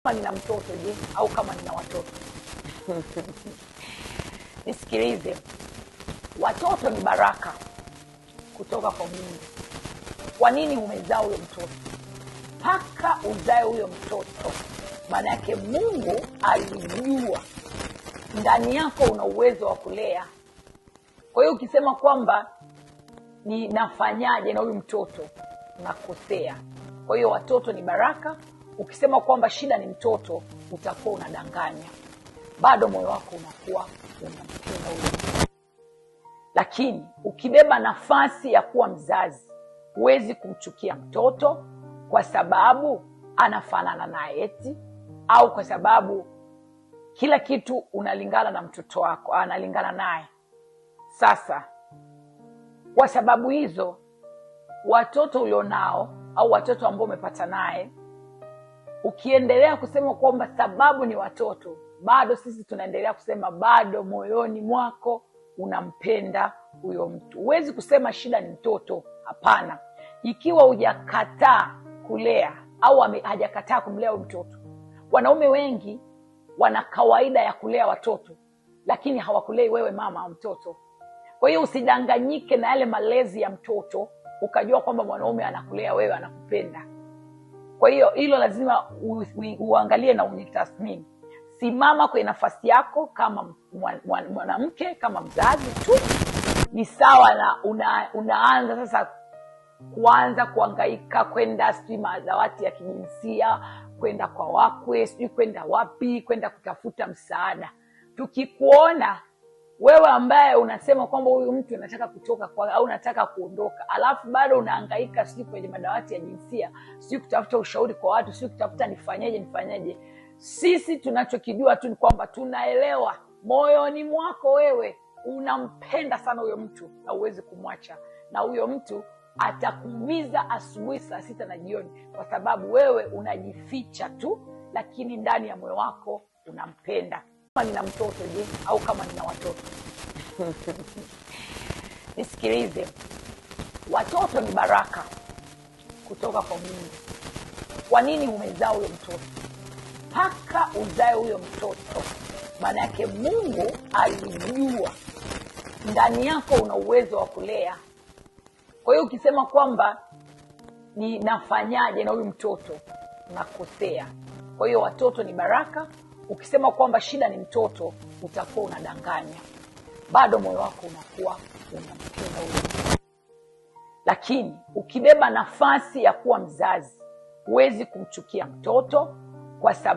Kama nina mtoto je, au kama nina watoto? Nisikilize, watoto ni baraka kutoka kwa Mungu. Kwa nini umezaa huyo mtoto? Mpaka uzae huyo mtoto, maana yake Mungu alijua ndani yako una uwezo wa kulea. Kwa hiyo ukisema kwamba ninafanyaje na huyu mtoto, unakosea. Kwa hiyo watoto ni baraka. Ukisema kwamba shida ni mtoto, utakuwa unadanganya. Bado moyo wako unakuwa unampenda huyo mtoto. Lakini ukibeba nafasi ya kuwa mzazi, huwezi kumchukia mtoto kwa sababu anafanana naye eti, au kwa sababu kila kitu unalingana na mtoto wako, analingana naye. Sasa kwa sababu hizo, watoto ulionao au watoto ambao umepata naye, ukiendelea kusema kwamba sababu ni watoto, bado sisi tunaendelea kusema bado moyoni mwako unampenda huyo mtu. Huwezi kusema shida ni mtoto, hapana. Ikiwa hujakataa kulea au hajakataa kumlea huyo mtoto. Wanaume wengi wana kawaida ya kulea watoto, lakini hawakulei wewe mama wa mtoto. Kwa hiyo usidanganyike na yale malezi ya mtoto ukajua kwamba mwanaume anakulea wewe, anakupenda. Kwa hiyo hilo lazima uangalie na unitathmini. Simama kwenye nafasi yako kama mwanamke, kama mzazi tu. Ni sawa na unaanza sasa kuanza kuhangaika kwenda sijui madawati ya kijinsia, kwenda kwa wakwe, sijui kwenda wapi, kwenda kutafuta msaada. Tukikuona wewe ambaye unasema kwamba huyu mtu anataka kutoka kwa au unataka kuondoka, alafu bado unahangaika sijui kwenye madawati ya jinsia, sijui kutafuta ushauri kwa watu, sijui kutafuta nifanyeje. Sisi tunachokijua tu ni kwamba tunaelewa moyoni mwako wewe unampenda sana huyo mtu na huwezi kumwacha, na huyo mtu atakuumiza asubuhi saa 6 na jioni, kwa sababu wewe unajificha tu, lakini ndani ya moyo wako unampenda. Kama nina mtoto je, au kama nina watoto? Nisikilize, watoto ni baraka kutoka kwa Mungu. Kwa nini umezaa huyo mtoto? Mpaka uzae huyo mtoto, maana yake Mungu alijua ndani yako una uwezo wa kulea. Kwa hiyo ukisema kwamba ninafanyaje na huyu mtoto, unakosea. Kwa hiyo watoto ni baraka. Ukisema kwamba shida ni mtoto, utakuwa unadanganya. Bado moyo wako unakuwa unampenda huyo mtoto. Lakini ukibeba nafasi ya kuwa mzazi, huwezi kumchukia mtoto kwa sababu